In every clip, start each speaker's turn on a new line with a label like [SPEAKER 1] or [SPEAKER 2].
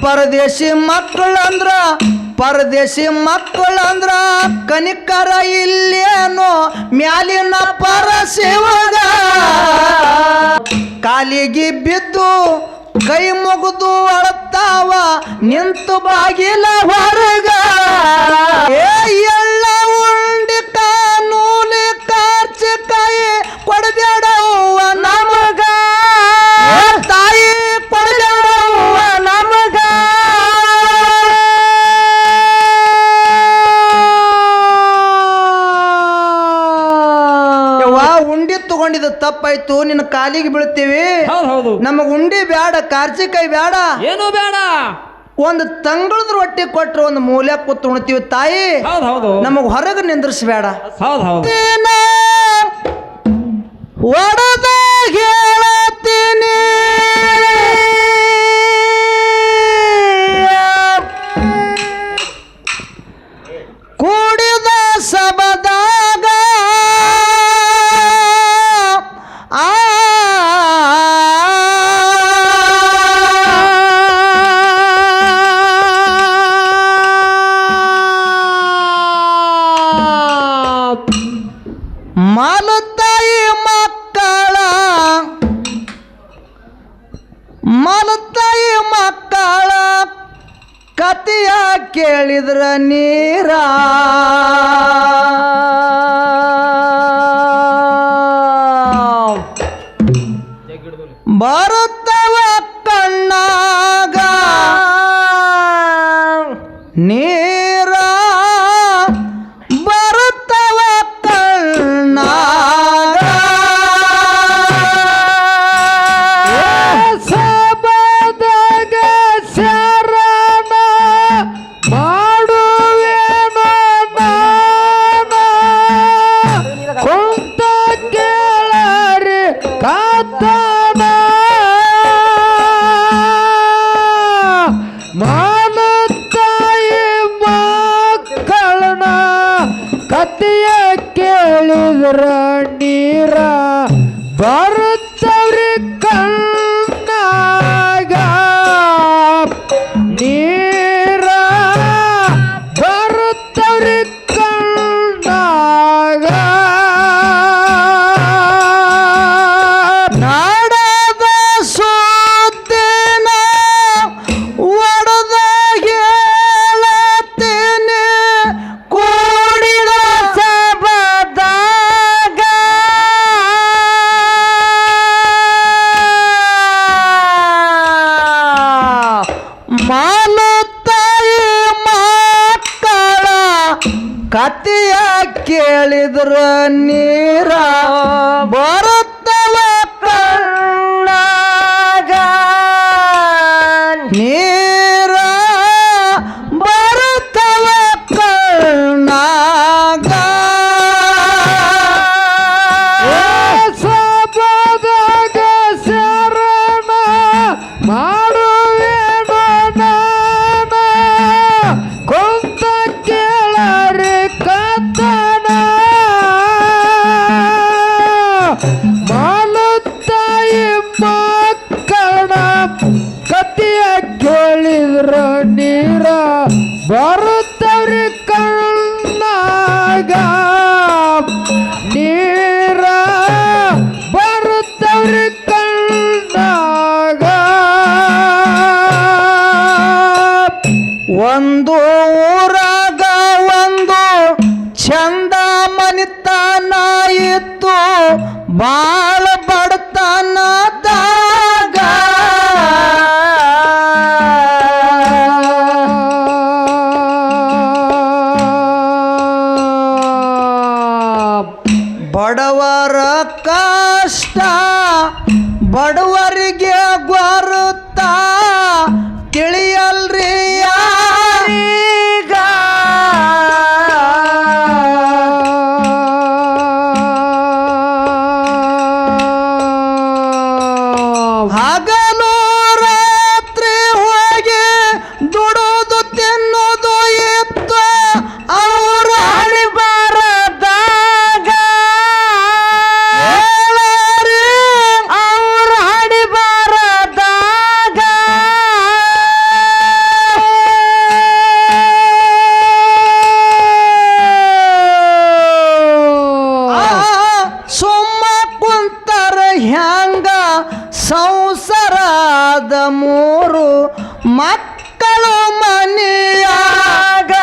[SPEAKER 1] ಪರದೇಶಿ ಮಕ್ಕಳಂದ್ರ ಕನಿಕರ ಇಲ್ಲೇನೋ ಮ್ಯಾಲಿನ ಪರಶಿವಗ ಕಾಲಿಗೆ ಬಿದ್ದು ಕೈ ಮುಗಿದು ಅಳತಾವ ನಿಂತು ಬಾಗಿಲ ಹೊರಗ ಎಳ್ಳ ಉಂಡಿ ಕಾನೂಲಿ ಕಾರ್ಚಿಕಾಯಿ ಕೊಡಬೇಡವ್ವ ನಮಗ ತಾಯಿ ಕೊಡಬೇಡವ್ವ ನಮಗ ಉಂಡಿ ತಗೊಂಡಿದ್ದು ತಪ್ಪಾಯ್ತು ನಿನ್ನ ಕಾಲಿಗೆ ಬೀಳ್ತೀವಿ
[SPEAKER 2] ಹೌದು
[SPEAKER 1] ನಮಗ್ ಉಂಡಿ ಬೇಡ ಕಾರ್ಚಿಕಾಯಿ ಬೇಡ
[SPEAKER 2] ಏನು ಬೇಡ
[SPEAKER 1] ಒಂದು ತಂಗಳದ ರೊಟ್ಟಿ ಕೊಟ್ರು ಒಂದು ಮೂಲೆ ಕೂತ್ ಉಣ್ತೀವಿ ತಾಯಿ
[SPEAKER 2] ಹೌದು
[SPEAKER 1] ನಮಗ್ ಹೊರಗೆ ನಿಂದ್ರಿಸ್ಬೇಡ
[SPEAKER 2] ಹೌದು
[SPEAKER 1] ಒಡದ ಹೇಳತ್ತೀನಿ ಕೂಡಿದ ಸಬದಾಗ ಮಲತಾಯಿ ಮಕ್ಕಳ ಕತಿಯ ಕೇಳಿದ್ರ ನೀರ ಬರುತ್ತವ ಕಣ್ಣಾಗ ನೀರ ಬರುತ್ತವ ಕಣ್ಣಾಗ
[SPEAKER 2] ಸಬದಾಗ ಶರಣ ಮಾಡುವೇನೋ ನಾನು ಕುಂತ ಕೇಳರಿ ಕಾತನ ಮಾನತಾಯಿ ಮಕ್ಕಳನ ಕತಿಯ ಕೇಳಿದ್ರ ನೀರ ಬರುತ್ತವ್ರಿ ಕಣ್ಣಾಗ ನೀರ ಬರುತ್ತವ್ರಿ ಕಣ್ಣಾಗ
[SPEAKER 1] ನಾಡದ ಸುದ್ದಿನ ಒಡದ ಹೇಳತ್ತೀನಿ ಕೂಡಿದ ಸಬದಾಗ ಮಾಲತಾಯಿ ಮಕ್ಕಳ ಕತಿಯ ಕೇಳಿದ್ರ ನೀರ ಬರುತ್ತವ ಕಣ್ಣಾಗ ನೀರ ಬರುತ್ತವ ಕಣ್ಣಾಗ
[SPEAKER 2] ಸಬದಾಗ ಶರಣ ಮಾಡುವೇನೋ ನಾನು ಕುಂತ ಕೇಳರಿ ಕತ್ತನ ಮಾಲತಾಯಿ ಮಕ್ಕಳ ಕತಿಯ ಕೇಳಿದ್ರ ನೀರ ಬರುತ್ತವ್ರಿ ಕಣ್ಣಾಗ ನೀರ ಬರುತ್ತವ್ರಿ ಕಣ್ಣಾಗ
[SPEAKER 1] ಒಂದು ಊರಾಗ ಒಂದು ಚಂದ ಮನಿತನ ಇತ್ತು ಬಾಳ ಬಡತನದಾಗ ಬಡವರ ಕಷ್ಟ ಬಡವರಿಗೆ ಗೊರುತ್ತ ತಿಳಿಯಲ್ರಿ ಯಾರೀಗ ಮಕ್ಕಳು ಮನೆಯಾಗ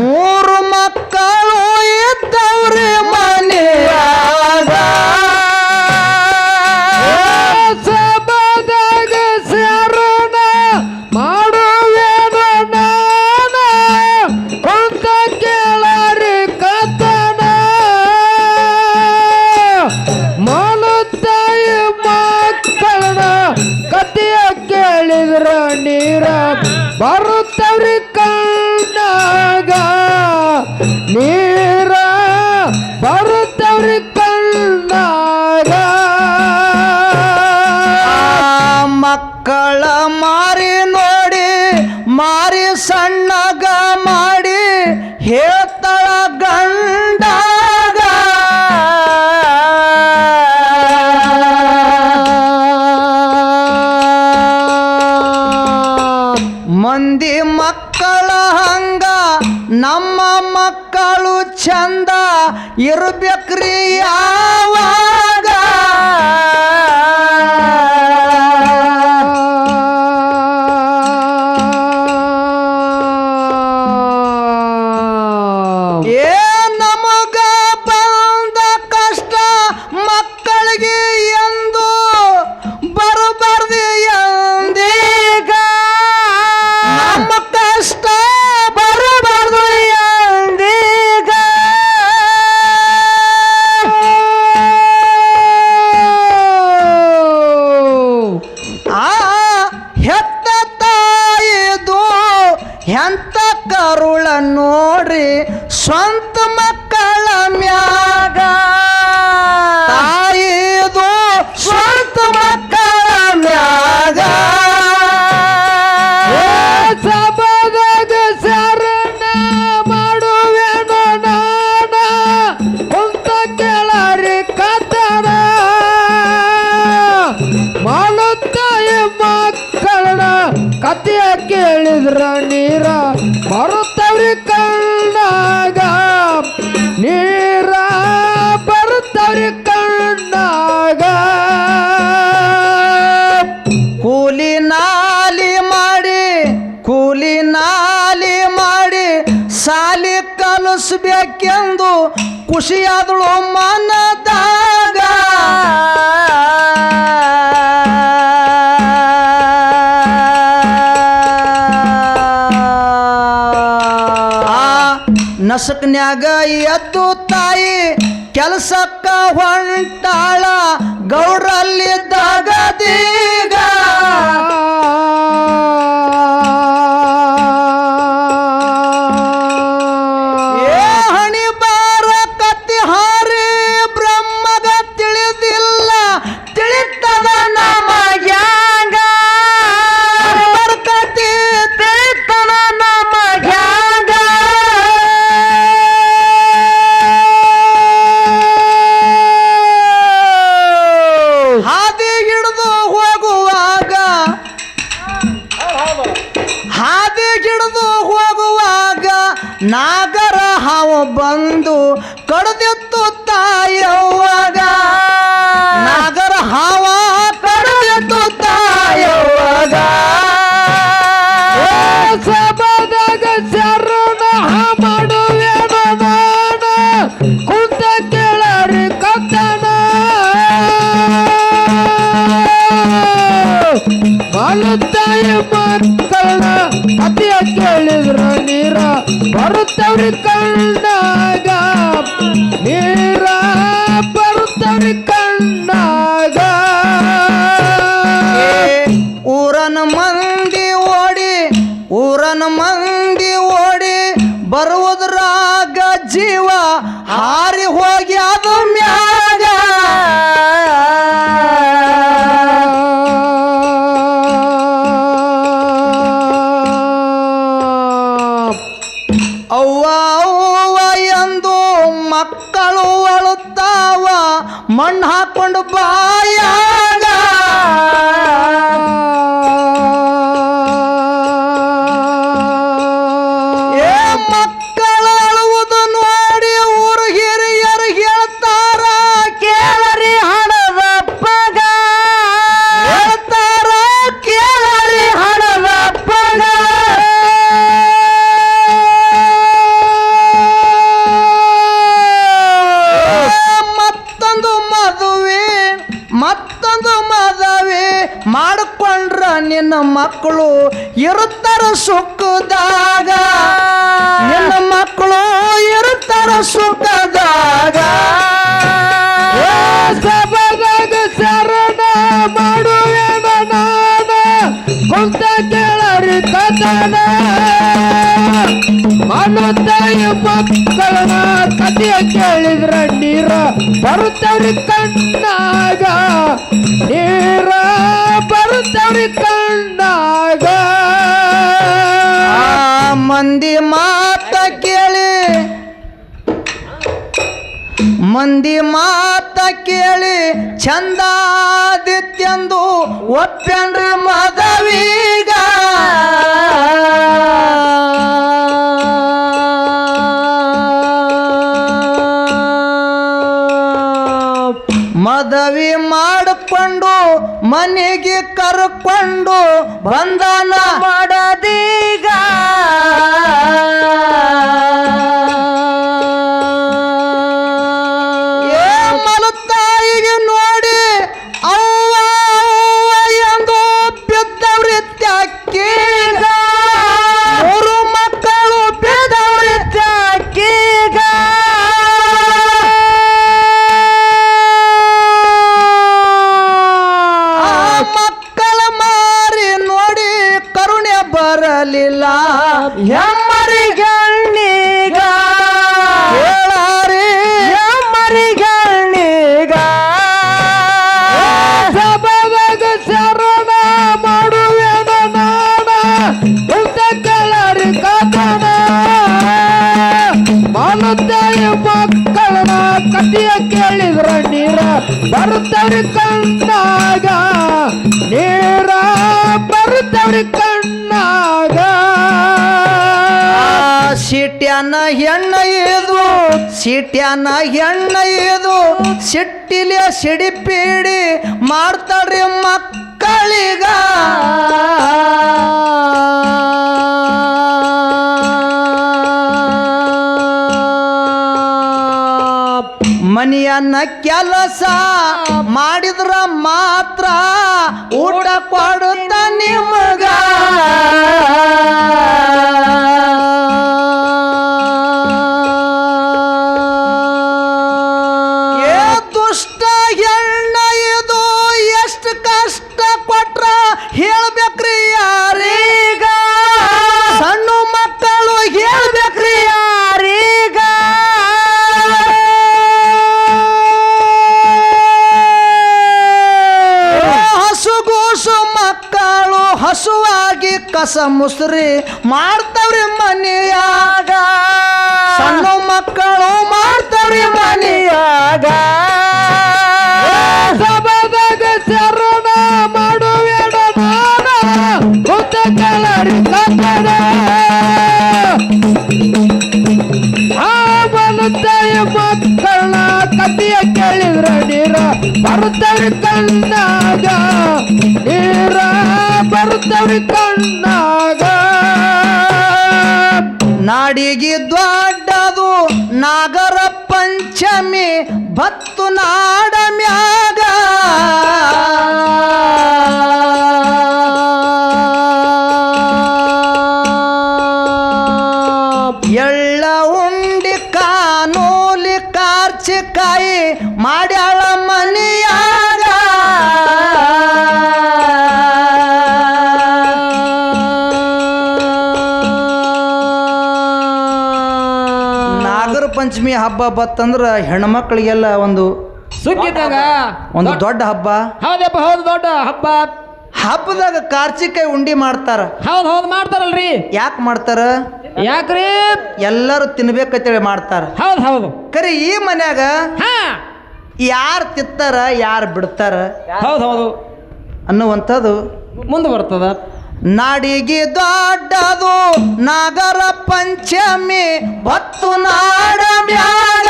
[SPEAKER 1] 3 ಮಕ್ಕಳು ಇದ್ದವ್ರಿ ಮನೆಯಾಗ
[SPEAKER 2] ಸಬದಾಗ ಶರಣ ಮಾಡುವೇನು ನಾನ ಕುಂತ ಕೇಳರಿ ಕಥನ ಮಲತಾಯಿ ಮಕ್ಕಳನ್ನ ಕಥೆಯ ಕೇಳಿದ್ರ ನೀರ ಬರುತ್ತವ್ರಿ ಕಣ್ಣಾಗ ನೀರ ಬರುತ್ತವ್ರಿ ಕಣ್ಣಾಗ
[SPEAKER 1] ಮಕ್ಕಳ ಮಾರಿ ನೋಡಿ ಮಾರಿ ಸಣ್ಣಗ ಮಾಡಿ ಹೇಳ್ತಾಳ ಗಂಡಾಗ ಮಂದಿ ಮಕ್ಕಳ ಹಂಗ ನಮ್ಮ ಮಕ್ಕಳು ಚಂದ ಇರ್ಬೇಕ್ರಿ ಯಾವಾಗ ಏ ನಮಗ ಬಂದ ಕಷ್ಟ ಮಕ್ಕಳಿಗೆ ಎಂದು ಬರಬಾರ್ದು ಎಂದೀಗ ನಮ್ಮ ಕಷ್ಟ ಬರಬಾರ್ದು ಎಂದೀಗ ಆ ಹೆತ್ತ ತಾಯಿದು ಎಂತ ಕರುಳ ನೋಡ್ರಿ ಸ್ವಂತ ಮಕ್ಕಳ ಮ್ಯಾಗ ತಾಯಿದು ಸ್ವಂತ ಮಕ್ಕಳ ಮ್ಯಾಗ
[SPEAKER 2] ಸಬದಾಗ ಶರಣ ಮಾಡುವೇನು ನಾನ ಕುಂತ ಕೇಳರಿ ಕಥನ ಮಲತಾಯಿ ಮಕ್ಕಳನ್ನ ಕಥೆಯ ಕೇಳಿದ್ರ ನೀರ ಬರುತ್ತವ್ರಿ ಕಣ್ಣಾಗ ನೀರ ಬರುತ್ತವ್ರಿ ಕಣ್ಣಾಗ
[SPEAKER 1] ಕೂಲಿ ನಾಲಿ ಮಾಡಿ ಸಾಲಿ ಕಲಿಸ್ಬೇಕೆಂದು ಖುಷಿಯಾದಳು ಮನದಾಗ ನಸಕ್ನ್ಯಾಗ ಎದ್ದು ತಾಯಿ ಕೆಲಸಕ್ಕ ಹೊಂಟಾಳ ಗೌಡ್ರಲ್ಲಿದ್ದಾಗ ದೀಗ ಏ ಹಣಿ ಬಾರ ಕತ್ತಿ ಹಾರಿ ಬ್ರಹ್ಮಗ ತಿಳಿದಿಲ್ಲ ತಿಳಿತದ ನಮಗ್ಯಾಂಗ ಕತ್ತಿ ತಿಳಿತದ ನಮಗ್ಯಾಂಗ ಹಾದಿ ಹಿಡಿದು ಹೋಗುವಾಗ ನಾಗರ ಹಾವು ಬಂದು ಕಡ್ದಿತ್ತು ತಾಯವ್ವಾಗ ನಾಗರ ಹಾವ ಕಡ್ದಿತ್ತು ತಾಯವ್ವಾಗ
[SPEAKER 2] ಸಬದಾಗ ಶರಣ ಮಾಡುವೇನು ನಾನ ಕುಂತ ಕೇಳರಿ ಕಥನ ಮಲತಾಯಿ ಮಕ್ಕಳನ್ನ ಕಥೆಯ ಕೇಳಿದ್ರ ನೀರ ಬರುತ್ತವ್ರಿ ಕಣ್ಣಾಗ ನೀರ ಬರುತ್ತವ್ರಿ ಕಣ್ಣಾಗ
[SPEAKER 1] ಊರನ ಮಂದಿ ಓಡಿ ಬರುವುದ್ರಾಗ ಜೀವ ಹಾರಿ ಹೋಗಿ ಅದು ಮ್ಯಾಗ ಅವ್ವ ಎಂದು ಮಕ್ಕಳು ಅಳುತ್ತಾವ ಮಣ್ಣು ಹಾಕೊಂಡು ಬಾಯಾಗ ಏ ಮಕ್ಕಳ ಅಳುವುದು ನೋಡಿ ಊರು ಹಿರಿಯರು ಮಕ್ಕಳು ಇರುತ್ತಾರ ಸುಖದಾಗ ನಿನ್ನ ಮಕ್ಕಳು ಇರುತ್ತಾರ ಸುಖದಾಗ
[SPEAKER 2] ಸಭದಾಗ ಶರಣ ಮಾಡುವೇನ ನಾನ ಕುಂತ ಕೇಳರಿ ಕಥನ ಮನುತಾಯಿ ಮಕ್ಕಳನ್ನ ಕಥೆಯ ಕೇಳಿದ್ರ ನೀರ ಬರುತ್ತವ್ರಿ ಕಣ್ಣಾಗ ನೀರ ಬರುತ್ತವ್ರಿ ಕಣ್ಣಾಗ
[SPEAKER 1] ಮಂದಿ ಮಾತ ಕೇಳಿ ಮಂದಿ ಮಾತ ಕೇಳಿ ಚಂದಾದಿತ್ಯಂದು ಒಪ್ಪೆನ್ರಿ ಮದವೀಗ ಮದವಿ ಮಾಡಿಕೊಂಡು ಮನೆಗೆ ಕರ್ಕೊಂಡು ಬಂಧನ ಮಾಡದೀಗ ಮಲತಾಯಿಗೆ ನೋಡಿ ಅವ್ವ ಎಂದು ಬಿದ್ದವ್ರಿ ತ್ಯಾಕೀಗ ಮೂರು ಮಕ್ಕಳು ಬಿದ್ದವ್ರಿ ತ್ಯಾಕೀಗ ಮಕ್ಕಳ ಮಾರಿ ನೋಡಿ ಕರುಣೆ ಬರಲಿಲ್ಲ ಹೆಮ್ಮರಿಗಣ್ಣೀಗ ಹೇಳಾರಿ ಹೆಮ್ಮರಿಗಣ್ಣೀಗ
[SPEAKER 2] ಸಭದಾಗ ಶರಣ ಮಾಡುವೇನ ನಾನ ಕುಂತ ಕೇಳರಿ ಕಥನ ಮನುತಾಯಿ ಮಕ್ಕಳನ್ನ ಕಥೆಯ ಕೇಳಿದ್ರ ನೀರ ಬರುತ್ತವ್ರಿ ಕಣ್ಣಾಗ ನೀರ ಬರುತ್ತವ್ರಿ ಕಣ್ಣಾಗ
[SPEAKER 1] ಸಿಟ್ಯಾನ ಹೆಣ್ಣ ಇದು ಸಿಟ್ಯಾನ ಹೆಣ್ಣ ಇದು ಸಿಟ್ಟಿಲೆ ಸಿಡಿಪಿಡಿ ಮಾಡ್ತಾಳ್ರಿ ಮಕ್ಕಳಿಗ ಮನೆಯನ್ನ ಕೆಲಸ ಮಾಡಿದ್ರ ಮಾತ್ರ ಊಟ ಕೊಡುತ್ತ ನಿಮಗ ಏ ದುಷ್ಟ ಹೆಣ್ಣ ಇದು ಎಷ್ಟು ಕಷ್ಟ ಕೊಟ್ರ ಹೇಳ್ಬೇಕ್ರಿ ಯಾರೀಗ ಸಣ್ಣ ಮಕ್ಕಳು ಹೇಳ್ಬೇಕ್ರಿ ಯಾರೀಗ ಹಸುಗೂಸು ಮಕ್ಕಳು ಹಸುವಾಗಿ ಕಸ ಮುಸ್ರಿ ಮಾಡ್ತಾವ್ರಿ ಮನೆಯಾಗ ಸಣ್ಣ ಮಕ್ಕಳು ಮಾಡ್ತಾವ್ರಿ ಮನೆಯಾಗ
[SPEAKER 2] ಸಭದಾಗ ಶರಣ ಮಾಡುವೇನ ನಾನ ಕುಂತ ಕೇಳರಿ ಕಥನ ಮನುತಾಯಿ ಮಕ್ಕಳನ್ನ ಕಥೆಯ ಕೇಳಿದ್ರ ನೀರ ಬರುತ್ತವ್ರಿ ಕಣ್ಣಾಗ ನೀರ ಬರುತ್ತವ್ರಿ ಕಣ್ಣಾಗ
[SPEAKER 1] ನಾಡಿಗೆ ದೊಡ್ಡದು ನಾಗರ ಪಂಚಮಿ ಬತ್ತು ನಾಡ ಮ್ಯಾಗ ಎಳ್ಳ ಉಂಡಿ ಕಾನೂಲಿ ಕಾರ್ಚಿಕಾಯಿ ಮಾಡ್ಯಾಳ ಮನೆಯಾಗ ನಾಗರ ಪಂಚಮಿ ಹಬ್ಬ ಬತ್ತಂದ್ರ ಹೆಣ್ಮಕ್ಳಿಗೆಲ್ಲ ಒಂದು
[SPEAKER 2] ಸುಗ್ಗಿದಾಗ
[SPEAKER 1] ಒಂದು ದೊಡ್ಡ ಹಬ್ಬ.
[SPEAKER 2] ಹೌದಪ್ಪ ಹೌದು ದೊಡ್ಡ ಹಬ್ಬ.
[SPEAKER 1] ಹಬ್ಬದಾಗ ಕಾರ್ಚಿಕಾಯಿ ಉಂಡಿ ಮಾಡ್ತಾರ.
[SPEAKER 2] ಹೌದು ಹೌದು ಮಾಡ್ತಾರಲ್ರಿ.
[SPEAKER 1] ಯಾಕೆ ಮಾಡ್ತಾರ?
[SPEAKER 2] ಯಾಕ್ರಿ?
[SPEAKER 1] ಎಲ್ಲರೂ ತಿನ್ಬೇಕಂತೇಳಿ ಮಾಡ್ತಾರ.
[SPEAKER 2] ಹೌದು ಹೌದು.
[SPEAKER 1] ಕರೆ ಈ ಮನ್ಯಾಗ ಯಾರು ತಿತ್ತಾರ ಯಾರು ಬಿಡ್ತಾರ
[SPEAKER 2] ಹೌದು ಹೌದು
[SPEAKER 1] ಅನ್ನುವಂಥದ್ದು
[SPEAKER 2] ಮುಂದೆ ಬರ್ತದ.
[SPEAKER 1] ನಾಡಿಗೆ ದೊಡ್ಡದು ನಾಗರ ಪಂಚಮಿ ಬತ್ತು ನಾಡ ಮ್ಯಾಗ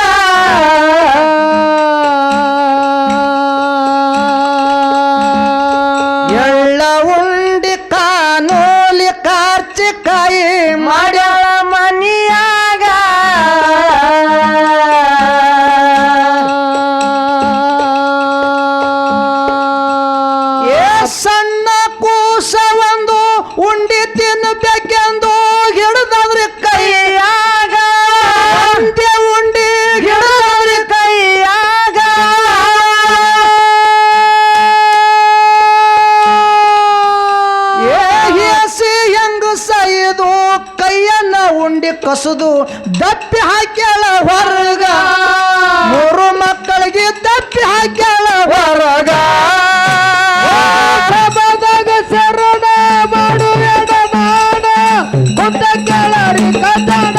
[SPEAKER 1] ಎಳ್ಳ ಉಂಡಿ ಕಾನೂಲಿ ಕಾರ್ಚಿಕಾಯಿ ಮಾಡ್ಯಾಳ ಮನಿಯಾಗ ಸಣ್ಣ ಕೂಸ ಒಂದು ಕಸುದು ದಪ್ಪಿ ಹಾಕ್ಯಾಳ ಹೊರಗ ಮೂರು ಮಕ್ಕಳಿಗೆ ದಪ್ಪಿ ಹಾಕ್ಯಾಳ ಹೊರಗ
[SPEAKER 2] ಸಭದಾಗ ಶರಣ ಮಾಡುವೆಡ ನಾಡ ಕುಂತ ಕೇಳರಿ ಕಥನ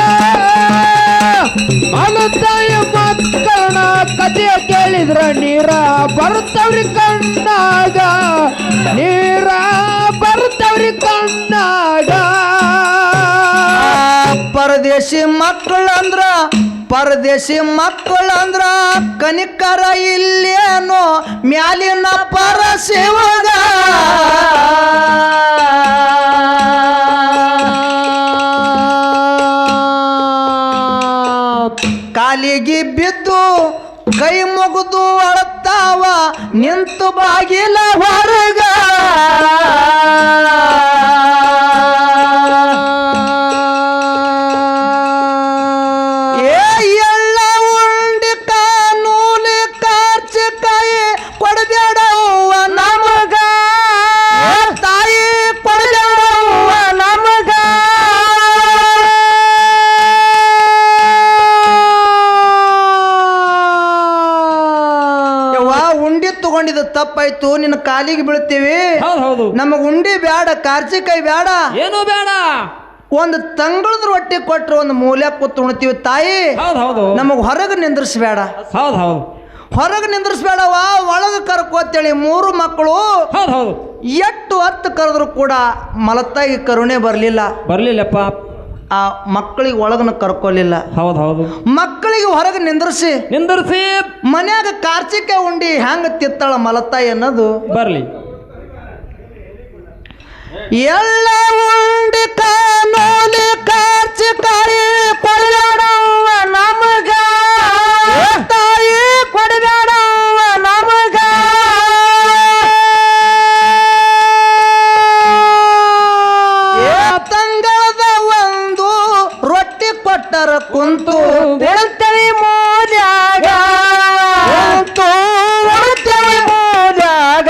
[SPEAKER 2] ಮಲತಾಯಿ ಮಕ್ಕಳ ಕಥೆಯ ಕೇಳಿದ್ರ ನೀರ ಬರುತ್ತವ್ರಿ ಕಣ್ಣಾಗ ನೀರ ಬರುತ್ತವ್ರಿ ಕಣ್ಣಾಗ
[SPEAKER 1] ಪರದೇಶಿ ಮಕ್ಕಳಂದ್ರ ಕನಿಕರ ಇಲ್ಲೇನೋ ಮ್ಯಾಲಿನ ಪರಶಿವಗ ಕಾಲಿಗೆ ಬಿದ್ದು ಕೈ ಮುಗಿದು ಅಳತಾವ ನಿಂತು ಬಾಗಿಲ ಹೊರಗ ಎಳ್ಳ ಉಂಡಿ ಕಾನೂಲಿ ಕಾರ್ಚಿಕಾಯಿ ಕೊಡಬೇಡವ್ವ ನಮಗ ತಾಯಿ ಕೊಡಬೇಡವ್ವ ನಮಗ ಉಂಡಿ ತಗೊಂಡಿದ್ದು ತಪ್ಪಾಯ್ತು ನಿನ್ನ ಕಾಲಿಗೆ ಬೀಳ್ತೀವಿ
[SPEAKER 2] ಹೌದು
[SPEAKER 1] ನಮಗ್ ಉಂಡಿ ಬೇಡ ಕಾರ್ಚಿಕಾಯಿ ಬೇಡ
[SPEAKER 2] ಏನು ಬೇಡ
[SPEAKER 1] ಒಂದು ತಂಗಳದ ರೊಟ್ಟಿ ಕೊಟ್ರು ಒಂದು ಮೂಲೆ ಕೂತು ಉಣ್ತೀವಿ ತಾಯಿ
[SPEAKER 2] ಹೌದು
[SPEAKER 1] ನಮಗ್ ಹೊರಗೆ ನಿಂದ್ರಿಸ್ಬೇಡ
[SPEAKER 2] ಹೌದು
[SPEAKER 1] ಹೊರಗೆ ನಿಂದ್ರಿಸ್ಬೇಡವ ಒಳಗೆ ಕರ್ಕೋತೇಳಿ ಮೂರು ಮಕ್ಕಳು
[SPEAKER 2] ಹೌದು
[SPEAKER 1] ಎಷ್ಟು ಹೊತ್ತು ಕರೆದ್ರು ಕೂಡ ಮಲತಾಗಿ ಕರುಣೆ
[SPEAKER 2] ಬರ್ಲಿಲ್ಲಪ್ಪ
[SPEAKER 1] ಆ ಮಕ್ಕಳಿಗೆ ಒಳಗನ ಕರ್ಕೊಲಿಲ್ಲ
[SPEAKER 2] ಹೌದು
[SPEAKER 1] ಮಕ್ಕಳಿಗೆ ಹೊರಗೆ ನಿಂದ್ರಿಸಿ ಮನ್ಯಾಗ ಕಾರ್ಚಿಕೆ ಉಂಡಿ ಹೆಂಗ ತಿತ್ತಳ ಮಲತಾಯಿ ಅನ್ನೋದು
[SPEAKER 2] ಬರ್ಲಿ
[SPEAKER 1] ಎಲ್ಲ ಉಂಡಿ ಕಾನೂಲಿ ಕಾರ್ಚಿಕಾಯಿ ಕೊಡಬೇಡವ್ವ ನಮಗ ತಾಯಿ ಕೊಡಬೇಡವ್ವ ನಮಗ ತಂಗಳದ ಒಂದು ರೊಟ್ಟಿ ಕೊಟ್ಟರ ಕುಂತು ಉಳ್ತವಿ ಮೋಜಾಗ ಉಳ್ತವಿ ಮೋಜಾಗ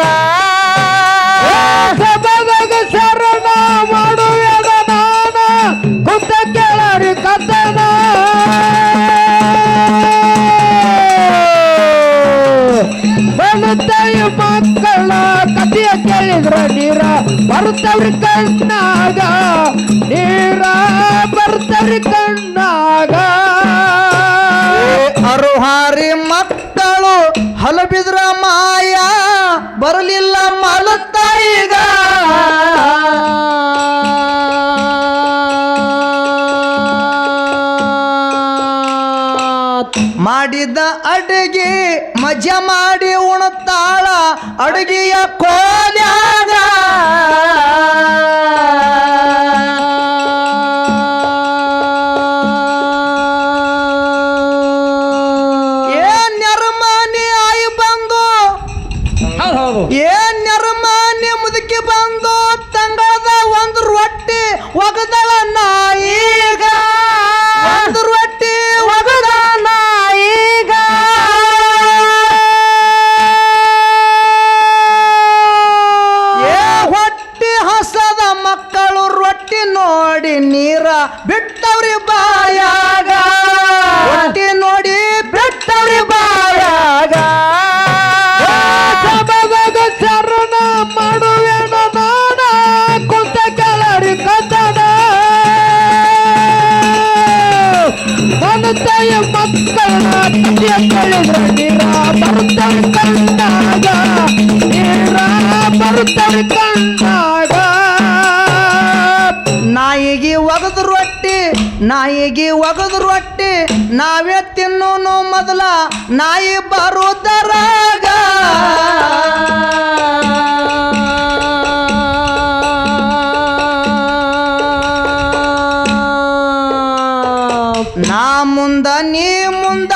[SPEAKER 2] ಸಭದಾಗ ಶರಣ ಮಾಡುವೆದ ನಾನ ಕುಂತ ಕೇಳರಿ ಕಥನ ಮಲತಾಯಿ ಮಕ್ಕಳ ಕಥೆಯ ಕೇಳಿದ್ರ ನೀರ ಬರುತ್ತವ್ರಿ ಕಣ್ಣಾಗ ನೀರ ಬರುತ್ತವ್ರಿ ಕಣ್ಣಾಗ
[SPEAKER 1] ಅರುಹಾರಿ ಮಕ್ಕಳು ಹಲಬಿದ್ರ ಮಾಯ ಬರಲಿಲ್ಲ ಮಲತಾಯಿಗ ಮಾಡಿದ ಅಡುಗೆ ಮಜಾ ಮಾಡಿ ಉಣತಾಳ ಅಡುಗೆಯ ಕೋಲ್ಯಾಗ ಏನ್ ನೆರಮಾನಿ ಆಯಿ ಬಂದು ಏನ್ ನೆರಮಾನಿ ಮುದುಕಿ ಬಂದು ತಂಗಳದ ಒಂದು ರೊಟ್ಟಿ ಒಗದಳ ನಾಯಿಗ ಒಂದು ರೊಟ್ಟಿ ಒಗದ ನಾಯಿಗ ಹೊಟ್ಟಿ ಹಸದ ಮಕ್ಕಳು ರೊಟ್ಟಿ ನೋಡಿ ನೀರ ಬಿಟ್ಟವ್ರಿ ಬಾಯಾಗ ರೊಟ್ಟಿ ನೋಡಿ ಬಿಟ್ಟವ್ರಿ ಬಾಯಾಗ
[SPEAKER 2] ಸಭದಾಗ ಶರಣ ಮಾಡುವೆನ ನಾನ ಕುಂತ ಕೇಳರಿ ಕಥನ ಮಲತಾಯಿ ಮಕ್ಕಳ ಕಥೆಯ ಕೇಳಿದ್ರ ನೀರ ಬರುತ್ತವ್ರಿ ಕಣ್ಣಾಗ ನೀರ ಬರುತ್ತವ್ರಿ ಕಣ್ಣಾಗ
[SPEAKER 1] ನಾಯಿಗೆ ಒಗದು ರೊಟ್ಟಿ ನಾವೇ ತಿನ್ನೋನು ಮೊದಲ ನಾಯಿ ಬರುವುದರಾಗ ನಾ ಮುಂದ ನೀ ಮುಂದ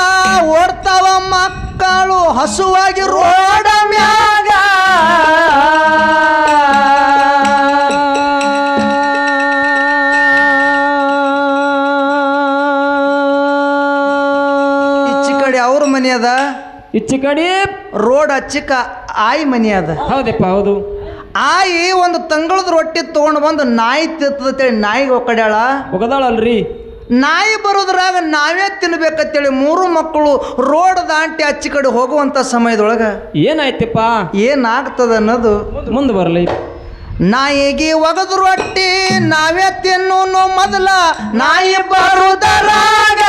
[SPEAKER 1] ಓಡ್ತಾವ ಮಕ್ಕಳು ಹಸುವಾಗಿ ರೋಡ ಮ್ಯಾಗ ಅವ್ರ ಮನೆ ಅದ
[SPEAKER 2] ಇಚ್ಚಿ ಕಡೆ
[SPEAKER 1] ರೋಡ್ ಹಚ್ಚಿಕ ಆಯಿ ಮನೆ ಅದ
[SPEAKER 2] ಹೌದಪ್ಪ ಹೌದು
[SPEAKER 1] ಆಯಿ ಒಂದು ತಂಗಳದ ರೊಟ್ಟಿ ತಗೊಂಡು ಬಂದು ನಾಯಿ ತಿರ್ತದೇಳಿ ನಾಯಿಗೆ ಒಕ್ಕಡ್ಯಾಳ
[SPEAKER 2] ಒಗದಾಳಲ್ರಿ
[SPEAKER 1] ನಾಯಿ ಬರೋದ್ರಾಗ ನಾವೇ ತಿನ್ಬೇಕಂತೇಳಿ 3 ಮಕ್ಕಳು ರೋಡ್ ದಾಂಟಿ ಅಚ್ಚಿ ಕಡೆ ಹೋಗುವಂತ ಸಮಯದೊಳಗ
[SPEAKER 2] ಏನಾಯ್ತಪ್ಪ
[SPEAKER 1] ಏನಾಗ್ತದ ಅನ್ನೋದು
[SPEAKER 2] ಮುಂದೆ ಬರಲಿ.
[SPEAKER 1] ನಾಯಿಗೆ ಒಗದು ರೊಟ್ಟಿ ನಾವೇ ತಿನ್ನೋನು ಮೊದಲ ನಾಯಿ ಬರುದರಾಗ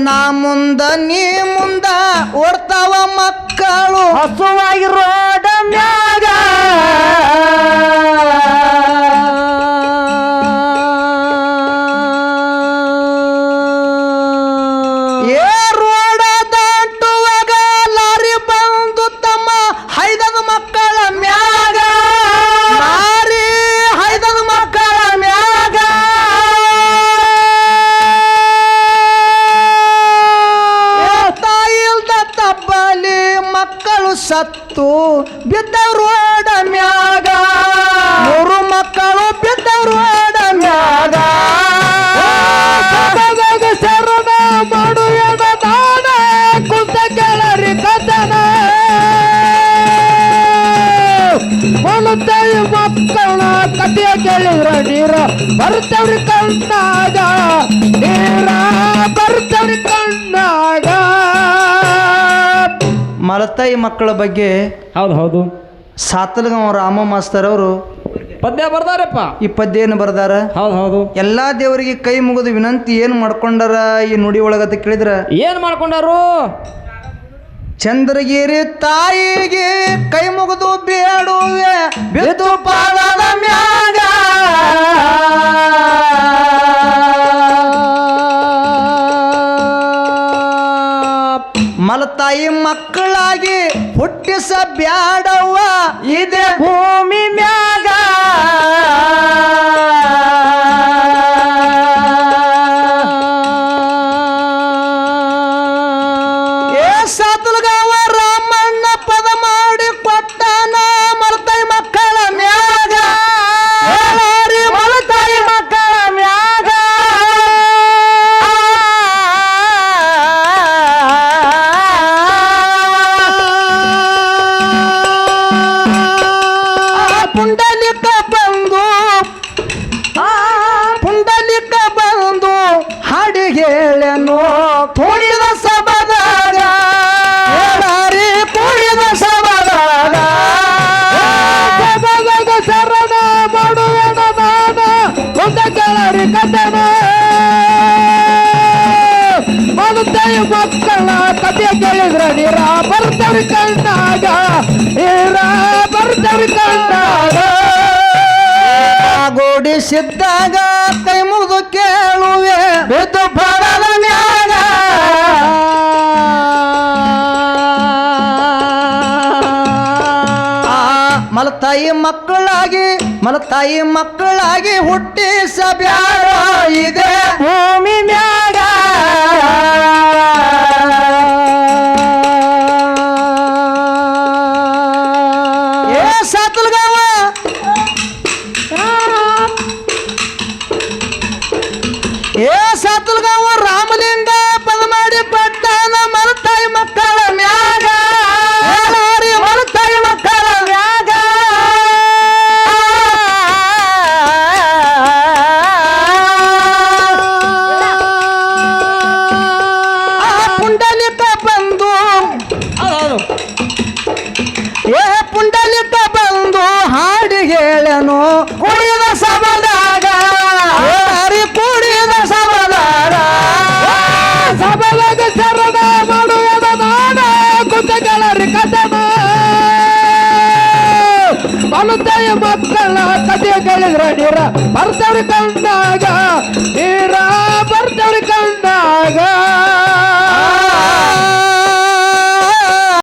[SPEAKER 1] ನಾ ಮುಂದ ನೀ ಮುಂದ ಓಡ್ತಾವ ಮಕ್ಕಳು
[SPEAKER 2] ಹಸುವಾಗಿ ರೋಡ ಮ್ಯಾಗ
[SPEAKER 1] ಏ ರೋಡ ದಾಟುವಾಗ ಲಾರಿ ಬಂದು ತಮ್ಮ ಹೈದದ ಮಕ್ಕಳ ಮ್ಯಾಗ ಲಾರಿ ಹೈದದ ಮಕ್ಕಳ ಮ್ಯಾಗ ತಾಯಿಲ್ದ ತಬ್ಬಲಿ ಮಕ್ಕಳು ಸತ್ತು ಬಿದ್ದ ರೋಡ ಮ್ಯಾಗ 3 ಮಕ್ಕಳು ಬಿದ್ದ ರೋಡ ಮ್ಯಾಗ
[SPEAKER 2] ಶರಣ ಮಾಡುವ ದಾನ ಕುಂತ ಕೆಳರಿ ಕಥನ ತಾಯಿ ಮಕ್ಕಳ ಕಥೆಯ ಕೇಳಿದ್ರ ನೀರ ಬರ್ತವ್ರಿ ಕಣ್ಣಾಗ ನೀರ ಬರ್ತವ್ರಿ ಕಣ್ಣಾಗ.
[SPEAKER 1] ಮಲತಾಯಿ ಮಕ್ಕಳ ಬಗ್ಗೆ
[SPEAKER 2] ಹೌದು ಹೌದು
[SPEAKER 1] ಸಾತಲಗಾಂವ ರಾಮ ಮಾಸ್ತರ್ ಅವರು
[SPEAKER 2] ಪದ್ಯ ಬರ್ದಾರಪ್ಪ.
[SPEAKER 1] ಈ ಪದ್ಯ ಏನು ಬರ್ದಾರ?
[SPEAKER 2] ಹೌದು ಹೌದು.
[SPEAKER 1] ಎಲ್ಲಾ ದೇವರಿಗೆ ಕೈ ಮುಗಿದು ವಿನಂತಿ ಏನು ಮಾಡ್ಕೊಂಡಾರ ಈ ನುಡಿ ಒಳಗತ್ತ ಕೇಳಿದ್ರ
[SPEAKER 2] ಏನ್ ಮಾಡ್ಕೊಂಡಾರು?
[SPEAKER 1] ಚಂದ್ರಗಿರಿ ತಾಯಿಗೆ ಕೈ ಮುಗಿದು ಬೇಡುವೆ ಬಿದ್ದು ಪಾದದ ಮ್ಯಾಗ ಮಲತಾಯಿ ಮಕ್ಕಳಾಗಿ ಹುಟ್ಟಿಸ ಬ್ಯಾಡವ್ವ ಇದೆ ಭೂಮಿ ಮ್ಯಾಗ ಏ ಸಾತಲಗಾಂವ ರಾಮಣ್ಣ ಪದ ಮಾಡಿ ಕೊಟ್ಟನ ಮಲತಾಯಿ ಮಕ್ಕಳ ಮ್ಯಾಗ ಮಲತಾಯಿ ಮಕ್ಕಳ ಮ್ಯಾಗ ಪುಂಡಲಿಕ ಬಂದು ಹಾಡಿ ಹೇಳನು ಕುಣಿದ ಸಬದಾಗ ಕುಣಿದ ಸಬದಾಗ
[SPEAKER 2] ಶರಣ ಮಾಡುವ ದಾನ ಕುಂತ ಕೆಳರಿ ಕಥನ ತಾಯಿ ಮಕ್ಕಳ ಕಥೆಯ ಕೇಳಿದ್ರ ನೀರ ಬರ್ತವ್ರಿ ಕಣ್ಣಾಗ ನೀರ ಬರ್ತವ್ರಿ ಕಣ್ಣಾಗ.
[SPEAKER 1] ಗೋಡಿಸಿದ್ದಾಗ ಕೈ ಮುಗಿದು ಕೇಳುವೆ ಬಿದ್ದು ಪಡದ ಮ್ಯಾಗ ಮಲತಾಯಿ ಮಕ್ಕಳಾಗಿ ಹುಟ್ಟಿಸ ಬ್ಯಾಡ ಇದೆ ಭೂಮಿ ಮ್ಯಾಗ ಏ ಸಾತಲಗಾಂವ ರಾಮಲಿಂಗ ಪದ ಮಾಡಿ ಪಟ್ಟನ ಮಲತಾಯಿ ಮಕ್ಕಳ ಮ್ಯಾಗ ಮಲತಾಯಿ ಮಕ್ಕಳ ಮ್ಯಾಗ ಪುಂಡಲಿಕ ಬಂದು ಹಾಡಿ ಹೇಳನು ಕುಡಿದ ಸಬದಾಗ ಕುಡಿದ ಸಬದಾಗ
[SPEAKER 2] ಸಬಲಾಗ ಶರಣ ಮಾಡುವ ದಾನ ಕುಂತ ಕೆಳರಿ ಕಥನ ಮಲತಾಯಿ ಮಕ್ಕಳ ಕಥೆಯ ಕೇಳಿದ್ರ ನೀರ ಬರ್ತವ್ರಿ ಕಣ್ಣಾಗ